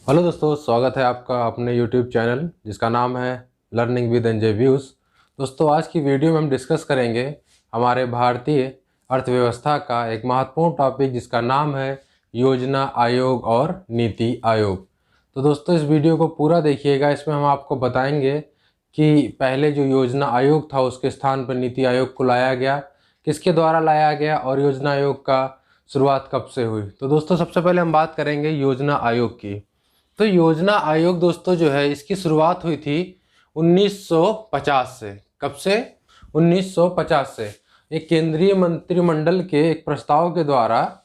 Hello दोस्तों, स्वागत है आपका अपने यूट्यूब चैनल जिसका नाम है लर्निंग विद एनजे व्यूज़। दोस्तों, आज की वीडियो में हम डिस्कस करेंगे हमारे भारतीय अर्थव्यवस्था का एक महत्वपूर्ण टॉपिक जिसका नाम है योजना आयोग और नीति आयोग। तो दोस्तों, इस वीडियो को पूरा देखिएगा। इसमें हम आपको बताएंगे कि पहले जो योजना आयोग था उसके स्थान पर नीति आयोग को लाया गया, किसके द्वारा लाया गया और योजना आयोग का शुरुआत कब से हुई। तो दोस्तों, सबसे पहले हम बात करेंगे योजना आयोग की। तो योजना आयोग दोस्तों जो है इसकी शुरुआत हुई थी 1950 से। कब से? 1950 से। एक केंद्रीय मंत्रिमंडल के एक प्रस्ताव के द्वारा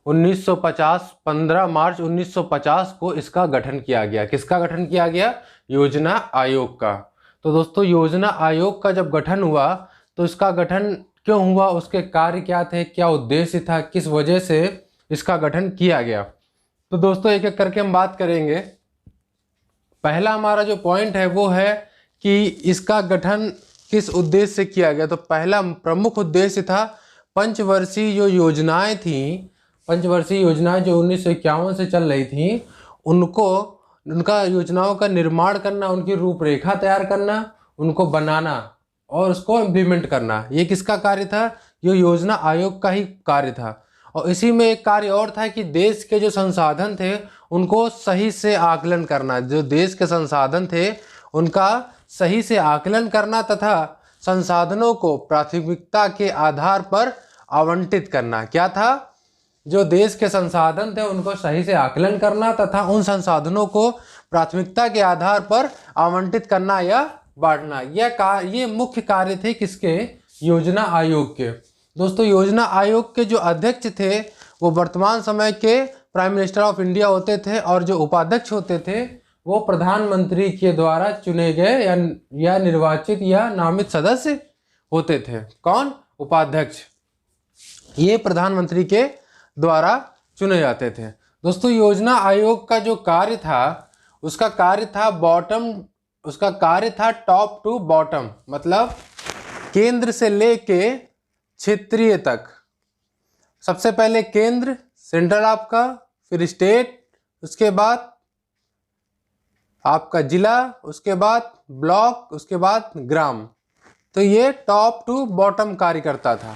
1950 15 मार्च 1950 को इसका गठन किया गया। किसका गठन किया गया? योजना आयोग का। तो दोस्तों, योजना आयोग का जब गठन हुआ तो इसका गठन क्यों हुआ, उसके कार्य क्या थे, क्या उद्देश्य था, किस वजह से इसका गठन किया गया, तो दोस्तों एक एक करके हम बात करेंगे। पहला हमारा जो पॉइंट है वो है कि इसका गठन किस उद्देश्य से किया गया। तो पहला प्रमुख उद्देश्य था पंचवर्षीय जो योजनाएं थी, पंचवर्षीय योजनाएं जो 1951 से चल रही थी, उनका योजनाओं का निर्माण करना, उनकी रूपरेखा तैयार करना, उनको बनाना और उसको इम्प्लीमेंट करना। ये किसका कार्य था? ये योजना आयोग का ही कार्य था। और इसी में एक कार्य और था कि देश के जो संसाधन थे उनको सही से आकलन करना। जो देश के संसाधन थे उनका सही से आकलन करना तथा संसाधनों को प्राथमिकता के आधार पर आवंटित करना। क्या था? जो देश के संसाधन थे उनको सही से आकलन करना तथा उन संसाधनों को प्राथमिकता के आधार पर आवंटित करना या बांटना। ये मुख्य कार्य थे किसके? योजना आयोग के। दोस्तों, योजना आयोग के जो अध्यक्ष थे वो वर्तमान समय के प्राइम मिनिस्टर ऑफ इंडिया होते थे और जो उपाध्यक्ष होते थे वो प्रधानमंत्री के द्वारा चुने गए या निर्वाचित या नामित सदस्य होते थे। कौन? उपाध्यक्ष। ये प्रधानमंत्री के द्वारा चुने जाते थे। दोस्तों, योजना आयोग का जो कार्य था उसका कार्य था टॉप टू बॉटम, मतलब केंद्र से लेके क्षेत्रीय तक। सबसे पहले केंद्र, सेंट्रल आपका, फिर स्टेट, उसके बाद आपका जिला, उसके बाद ब्लॉक, उसके बाद ग्राम। तो ये टॉप टू बॉटम कार्य करता था।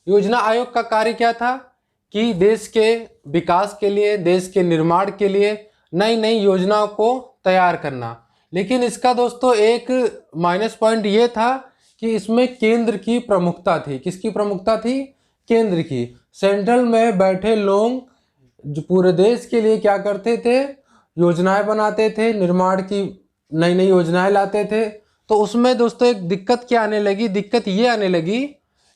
योजना आयोग का कार्य क्या था कि देश के विकास के लिए, देश के निर्माण के लिए नई नई योजनाओं को तैयार करना। लेकिन इसका दोस्तों एक माइनस पॉइंट ये था कि इसमें केंद्र की प्रमुखता थी। किसकी प्रमुखता थी? केंद्र की। सेंट्रल में बैठे लोग जो पूरे देश के लिए क्या करते थे? योजनाएं बनाते थे, निर्माण की नई नई योजनाएं लाते थे। तो उसमें दोस्तों एक दिक्कत क्या आने लगी? दिक्कत ये आने लगी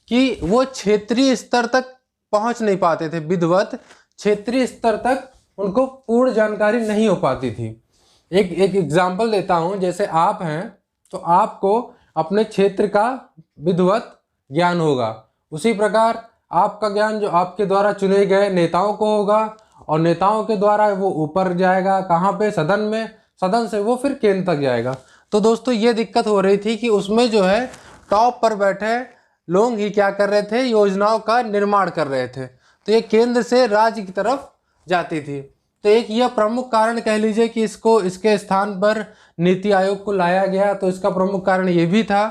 कि वो क्षेत्रीय स्तर तक पहुंच नहीं पाते थे। विधिवत क्षेत्रीय स्तर तक उनको पूर्ण जानकारी नहीं हो पाती थी। एक एग्जाम्पल देता हूं। जैसे आप हैं तो आपको अपने क्षेत्र का विधिवत ज्ञान होगा, उसी प्रकार आपका ज्ञान जो आपके द्वारा चुने गए नेताओं को होगा और नेताओं के द्वारा वो ऊपर जाएगा। कहाँ पे? सदन में। सदन से वो फिर केंद्र तक जाएगा। तो दोस्तों ये दिक्कत हो रही थी कि उसमें जो है टॉप पर बैठे लोग ही क्या कर रहे थे? योजनाओं का निर्माण कर रहे थे। तो ये केंद्र से राज्य की तरफ जाती थी। तो एक यह प्रमुख कारण कह लीजिए कि इसके स्थान पर नीति आयोग को लाया गया। तो इसका प्रमुख कारण ये भी था।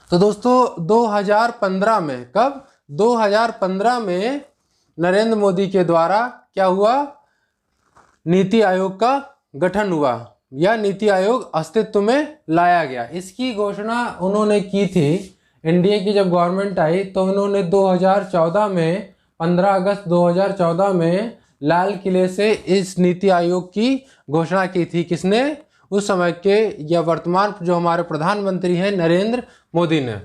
तो दोस्तों 2015 में, कब? 2015 में नरेंद्र मोदी के द्वारा क्या हुआ? नीति आयोग का गठन हुआ या नीति आयोग अस्तित्व में लाया गया। इसकी घोषणा उन्होंने की थी, एनडीए की जब गवर्नमेंट आई तो उन्होंने 2014 में 15 अगस्त 2014 में लाल किले से इस नीति आयोग की घोषणा की थी। किसने? उस समय के या वर्तमान जो हमारे प्रधानमंत्री हैं नरेंद्र मोदी ने।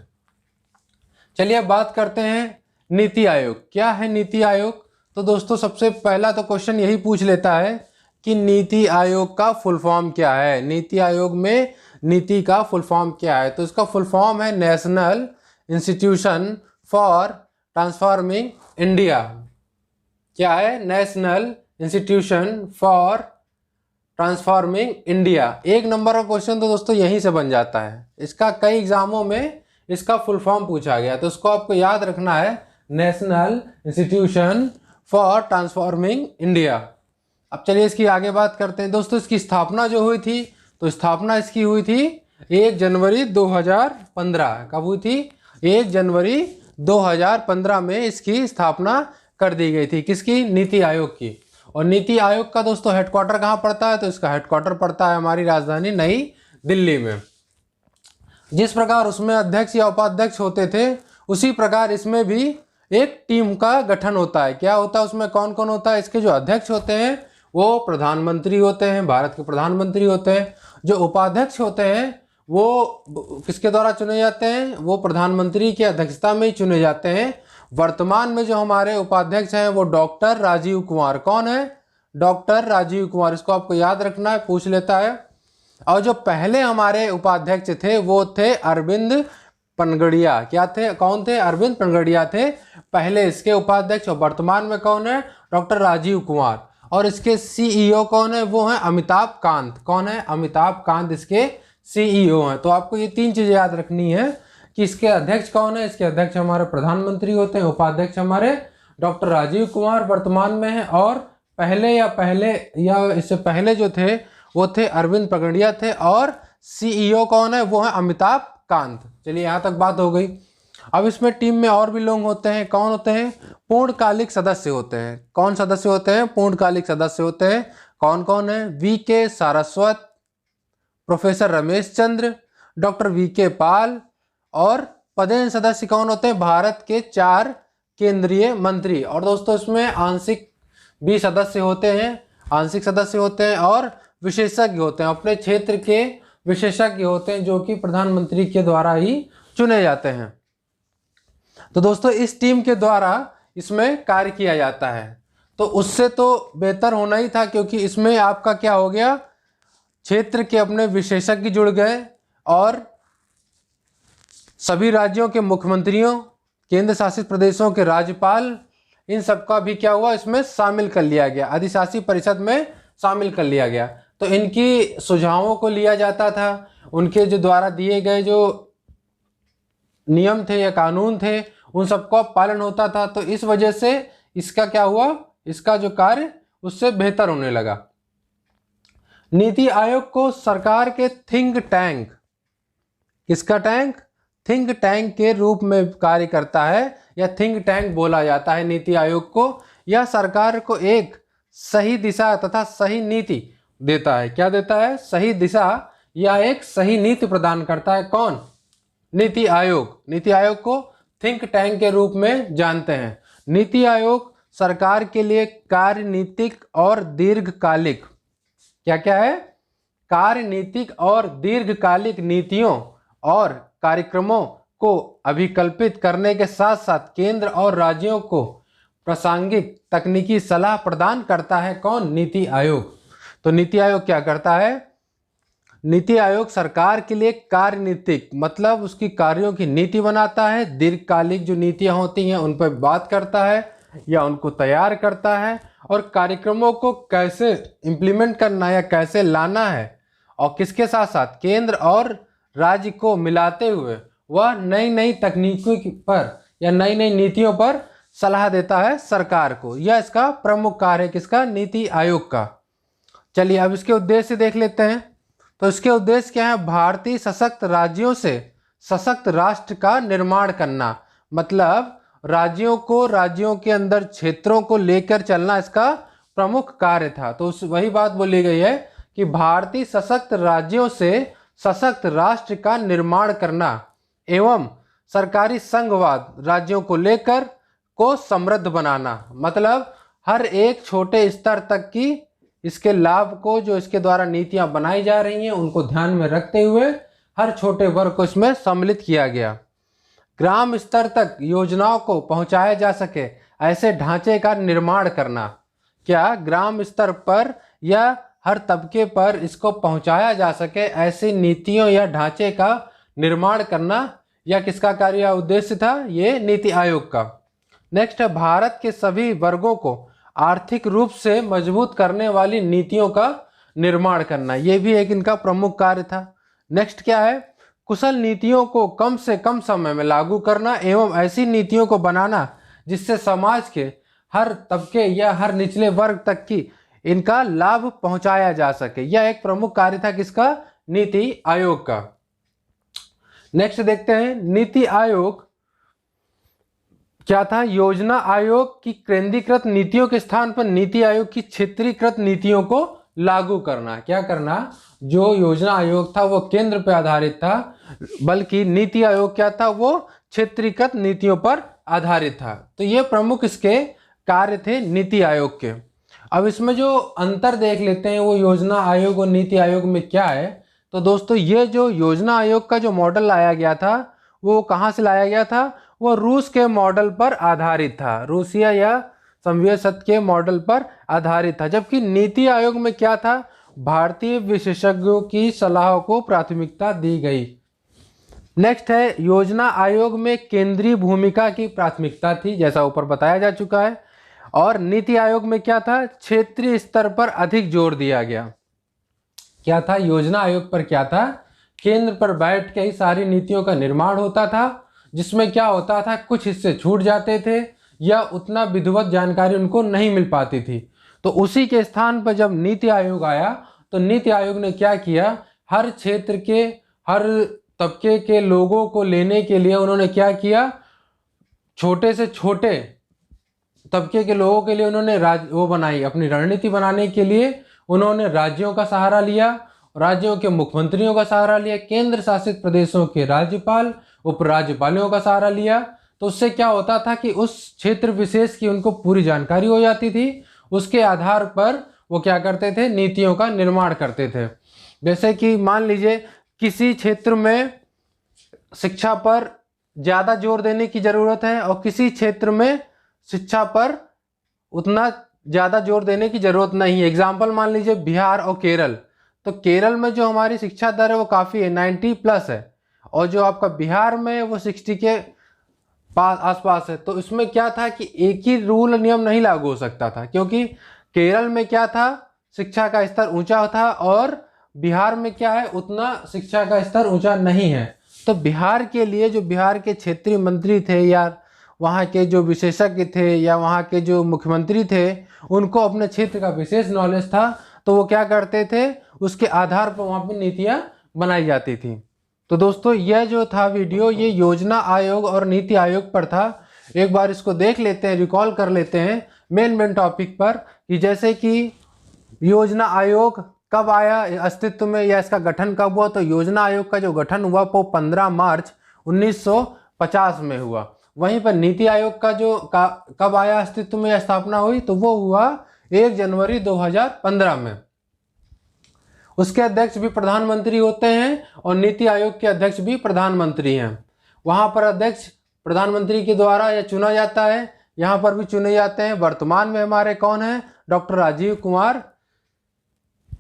चलिए अब बात करते हैं नीति आयोग। क्या है नीति आयोग? तो दोस्तों सबसे पहला तो क्वेश्चन यही पूछ लेता है कि नीति आयोग का फुल फॉर्म क्या है। नीति आयोग में नीति का फुल फॉर्म क्या है? तो इसका फुल फॉर्म है national institution for transforming India. क्या है? National institution for transforming India. एक नंबर का क्वेश्चन तो दोस्तों यहीं से बन जाता है। इसका कई एग्जामों में इसका फुल फॉर्म पूछा गया, तो इसको आपको याद रखना है, national institution for transforming India. अब चलिए इसकी आगे बात करते हैं दोस्तों। इसकी स्थापना जो हुई थी, तो स्थापना इसकी हुई थी 1 जनवरी 2015। कब हुई थी? 1 जनवरी 2015 में इसकी स्थापना कर दी गई थी। किसकी? नीति आयोग की। और नीति आयोग का दोस्तों हेडक्वार्टर कहाँ पड़ता है? तो इसका हेडक्वार्टर पड़ता है हमारी राजधानी नई दिल्ली में। जिस प्रकार उसमें अध्यक्ष या उपाध्यक्ष होते थे, उसी प्रकार इसमें भी एक टीम का गठन होता है। क्या होता है उसमें? कौन कौन होता है? इसके जो अध्यक्ष होते हैं वो प्रधानमंत्री होते हैं, भारत के प्रधानमंत्री होते हैं। जो उपाध्यक्ष होते हैं वो किसके द्वारा चुने जाते हैं? वो प्रधानमंत्री की अध्यक्षता में ही चुने जाते हैं। वर्तमान में जो हमारे उपाध्यक्ष हैं वो डॉक्टर राजीव कुमार। कौन है? डॉक्टर राजीव कुमार। इसको आपको याद रखना है, पूछ लेता है। और जो पहले हमारे उपाध्यक्ष थे वो थे अरविंद पनगड़िया। क्या थे? कौन थे? अरविंद पनगड़िया थे पहले इसके उपाध्यक्ष। और वर्तमान में कौन है? डॉक्टर राजीव कुमार। और इसके सीईओ कौन है? वो हैं अमिताभ कांत। कौन है? अमिताभ कांत इसके सीईओ हैं। तो आपको ये 3 चीजें याद रखनी है कि इसके अध्यक्ष कौन है। इसके अध्यक्ष हमारे प्रधानमंत्री होते हैं, उपाध्यक्ष हमारे डॉक्टर राजीव कुमार वर्तमान में है, और पहले या इससे पहले जो थे वो थे अरविंद पगड़िया थे, और सीईओ कौन है? वो है अमिताभ कांत। चलिए यहाँ तक बात हो गई। अब इसमें टीम में और भी लोग होते हैं। कौन होते हैं? पूर्णकालिक सदस्य होते हैं। कौन सदस्य होते हैं? पूर्णकालिक सदस्य होते हैं। कौन कौन है? VK Saraswat, professor Ramesh Chandra, doctor VK पाल। और पदेन सदस्य कौन होते हैं? भारत के 4 केंद्रीय मंत्री। और दोस्तों इसमें आंशिक भी सदस्य होते हैं, आंशिक सदस्य होते हैं, और विशेषज्ञ होते हैं, अपने क्षेत्र के विशेषज्ञ होते हैं, जो कि प्रधानमंत्री के द्वारा ही चुने जाते हैं। तो दोस्तों इस टीम के द्वारा इसमें कार्य किया जाता है। तो उससे तो बेहतर होना ही था, क्योंकि इसमें आपका क्या हो गया? क्षेत्र के अपने विशेषज्ञ जुड़ गए, और सभी राज्यों के मुख्यमंत्रियों, केंद्र शासित प्रदेशों के राज्यपाल, इन सबका भी क्या हुआ? इसमें शामिल कर लिया गया, अधिशासी परिषद में शामिल कर लिया गया। तो इनकी सुझावों को लिया जाता था, उनके जो द्वारा दिए गए जो नियम थे या कानून थे उन सबका पालन होता था। तो इस वजह से इसका क्या हुआ? इसका जो कार्य उससे बेहतर होने लगा। नीति आयोग को सरकार के थिंक टैंक, किसका टैंक? थिंक टैंक के रूप में कार्य करता है, या थिंक टैंक बोला जाता है नीति आयोग को। यह सरकार को एक सही दिशा तथा सही नीति देता है। क्या देता है? सही दिशा या एक सही नीति प्रदान करता है। कौन? नीति आयोग। नीति आयोग को थिंक टैंक के रूप में जानते हैं। नीति आयोग सरकार के लिए कार्यनीतिक और दीर्घकालिक, क्या क्या है? कार्यनीतिक और दीर्घकालिक नीतियों और कार्यक्रमों को अभिकल्पित करने के साथ साथ केंद्र और राज्यों को प्रासंगिक तकनीकी सलाह प्रदान करता है। कौन? नीति आयोग। तो नीति आयोग क्या करता है? नीति आयोग सरकार के लिए कार्यनीतिक मतलब उसकी कार्यों की नीति बनाता है। दीर्घकालिक जो नीतियां होती हैं उन पर बात करता है या उनको तैयार करता है, और कार्यक्रमों को कैसे इम्प्लीमेंट करना या कैसे लाना है, और किसके साथ साथ केंद्र और राज्य को मिलाते हुए वह नई नई तकनीकों पर या नई नई नीतियों पर सलाह देता है सरकार को। यह इसका प्रमुख कार्य है। किसका? नीति आयोग का। चलिए अब इसके उद्देश्य देख लेते हैं। तो इसके उद्देश्य क्या है? भारतीय सशक्त राज्यों से सशक्त राष्ट्र का निर्माण करना, मतलब राज्यों के अंदर क्षेत्रों को लेकर चलना इसका प्रमुख कार्य था। तो वही बात बोली गई है कि भारतीय सशक्त राज्यों से सशक्त राष्ट्र का निर्माण करना एवं सरकारी संघवाद राज्यों को लेकर को समृद्ध बनाना, मतलब हर एक छोटे स्तर तक की इसके लाभ को, जो इसके द्वारा नीतियां बनाई जा रही हैं उनको ध्यान में रखते हुए हर छोटे वर्ग को इसमें सम्मिलित किया गया। ग्राम स्तर तक योजनाओं को पहुंचाया जा सके ऐसे ढांचे का निर्माण करना। क्या? ग्राम स्तर पर या हर तबके पर इसको पहुंचाया जा सके ऐसी नीतियों या ढांचे का निर्माण करना, यह किसका कार्य या उद्देश्य था? ये नीति आयोग का। नेक्स्ट है भारत के सभी वर्गों को आर्थिक रूप से मजबूत करने वाली नीतियों का निर्माण करना, यह भी एक इनका प्रमुख कार्य था। नेक्स्ट क्या है? कुशल नीतियों को कम से कम समय में लागू करना एवं ऐसी नीतियों को बनाना जिससे समाज के हर तबके या हर निचले वर्ग तक की इनका लाभ पहुंचाया जा सके। यह एक प्रमुख कार्य था किसका? नीति आयोग का। नेक्स्ट देखते हैं, नीति आयोग क्या था? योजना आयोग की केंद्रीकृत नीतियों के स्थान पर नीति आयोग की क्षेत्रीकृत नीतियों को लागू करना। क्या करना? जो योजना आयोग था वो केंद्र पर आधारित था, बल्कि नीति आयोग क्या था? वो क्षेत्रीकृत नीतियों पर आधारित था। तो ये प्रमुख इसके कार्य थे नीति आयोग के। अब इसमें जो अंतर देख लेते हैं वो योजना आयोग और नीति आयोग में क्या है। तो दोस्तों ये जो योजना आयोग का जो मॉडल लाया गया था वो कहाँ से लाया गया था? वो रूस के मॉडल पर आधारित था, रूसिया या संवैसत के मॉडल पर आधारित था। जबकि नीति आयोग में क्या था? भारतीय विशेषज्ञों की सलाह को प्राथमिकता दी गई। नेक्स्ट है, योजना आयोग में केंद्रीय भूमिका की प्राथमिकता थी, जैसा ऊपर बताया जा चुका है। और नीति आयोग में क्या था? क्षेत्रीय स्तर पर अधिक जोर दिया गया। क्या था? योजना आयोग पर क्या था? केंद्र पर बैठ के ही सारी नीतियों का निर्माण होता था, जिसमें क्या होता था? कुछ हिस्से छूट जाते थे या उतना विधिवत जानकारी उनको नहीं मिल पाती थी। तो उसी के स्थान पर जब नीति आयोग आया तो नीति आयोग ने क्या किया? हर क्षेत्र के हर तबके के लोगों को लेने के लिए उन्होंने क्या किया? छोटे से छोटे तबके के लोगों के लिए उन्होंने वो बनाई, अपनी रणनीति बनाने के लिए उन्होंने राज्यों का सहारा लिया, राज्यों के मुख्यमंत्रियों का सहारा लिया, केंद्र शासित प्रदेशों के राज्यपाल उपराज्यपालों का सहारा लिया। तो उससे क्या होता था कि उस क्षेत्र विशेष की उनको पूरी जानकारी हो जाती थी। उसके आधार पर वो क्या करते थे? नीतियों का निर्माण करते थे। जैसे कि मान लीजिए किसी क्षेत्र में शिक्षा पर ज़्यादा जोर देने की ज़रूरत है और किसी क्षेत्र में शिक्षा पर उतना ज़्यादा जोर देने की ज़रूरत नहीं है। एग्जाम्पल मान लीजिए बिहार और केरल। तो केरल में जो हमारी शिक्षा दर है वो काफ़ी है, 90+ है, और जो आपका बिहार में वो 60 के पास आसपास है। तो इसमें क्या था कि एक ही रूल नियम नहीं लागू हो सकता था, क्योंकि केरल में क्या था? शिक्षा का स्तर ऊंचा था और बिहार में क्या है? उतना शिक्षा का स्तर ऊंचा नहीं है। तो बिहार के लिए जो बिहार के क्षेत्रीय मंत्री थे या वहाँ के जो विशेषज्ञ थे या वहाँ के जो मुख्यमंत्री थे, उनको अपने क्षेत्र का विशेष नॉलेज था। तो वो क्या करते थे? उसके आधार पर वहाँ पर नीतियाँ बनाई जाती थी। तो दोस्तों यह जो था वीडियो, ये योजना आयोग और नीति आयोग पर था। एक बार इसको देख लेते हैं, रिकॉल कर लेते हैं मेन टॉपिक पर, कि जैसे कि योजना आयोग कब आया अस्तित्व में या इसका गठन कब हुआ। तो योजना आयोग का जो गठन हुआ वो 15 मार्च 1950 में हुआ। वहीं पर नीति आयोग का जो कब आया अस्तित्व में या स्थापना हुई, तो वो हुआ 1 जनवरी 2015 में। उसके अध्यक्ष भी प्रधानमंत्री होते हैं और नीति आयोग के अध्यक्ष भी प्रधानमंत्री हैं। वहाँ पर अध्यक्ष प्रधानमंत्री के द्वारा या चुना जाता है, यहाँ पर भी चुने जाते हैं। वर्तमान में हमारे कौन हैं? डॉक्टर राजीव कुमार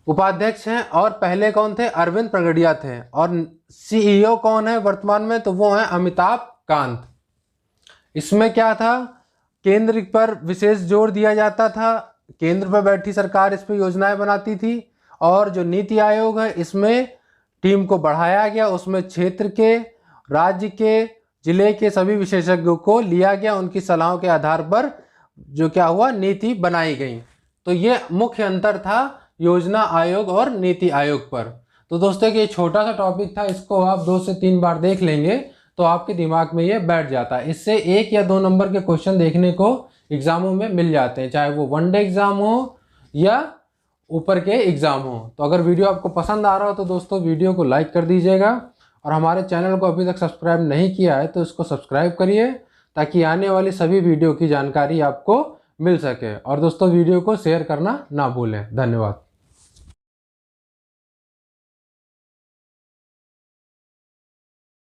उपाध्यक्ष हैं, और पहले कौन थे? अरविंद प्रगड़िया थे। और CEO कौन है वर्तमान में? तो वो हैं अमिताभ कांत। इसमें क्या था? केंद्र पर विशेष जोर दिया जाता था, केंद्र पर बैठी सरकार इस पर योजनाएं बनाती थी। और जो नीति आयोग है इसमें टीम को बढ़ाया गया, उसमें क्षेत्र के, राज्य के, जिले के सभी विशेषज्ञों को लिया गया, उनकी सलाहों के आधार पर जो क्या हुआ? नीति बनाई गई। तो ये मुख्य अंतर था योजना आयोग और नीति आयोग पर। तो दोस्तों ये छोटा सा टॉपिक था, इसको आप 2 से 3 बार देख लेंगे तो आपके दिमाग में ये बैठ जाता है। इससे 1 या 2 नंबर के क्वेश्चन देखने को एग्जामों में मिल जाते हैं, चाहे वो वनडे एग्जाम हो या ऊपर के एग्जाम हो। तो अगर वीडियो आपको पसंद आ रहा हो तो दोस्तों वीडियो को लाइक कर दीजिएगा, और हमारे चैनल को अभी तक सब्सक्राइब नहीं किया है तो इसको सब्सक्राइब करिए, ताकि आने वाली सभी वीडियो की जानकारी आपको मिल सके। और दोस्तों वीडियो को शेयर करना ना भूलें। धन्यवाद।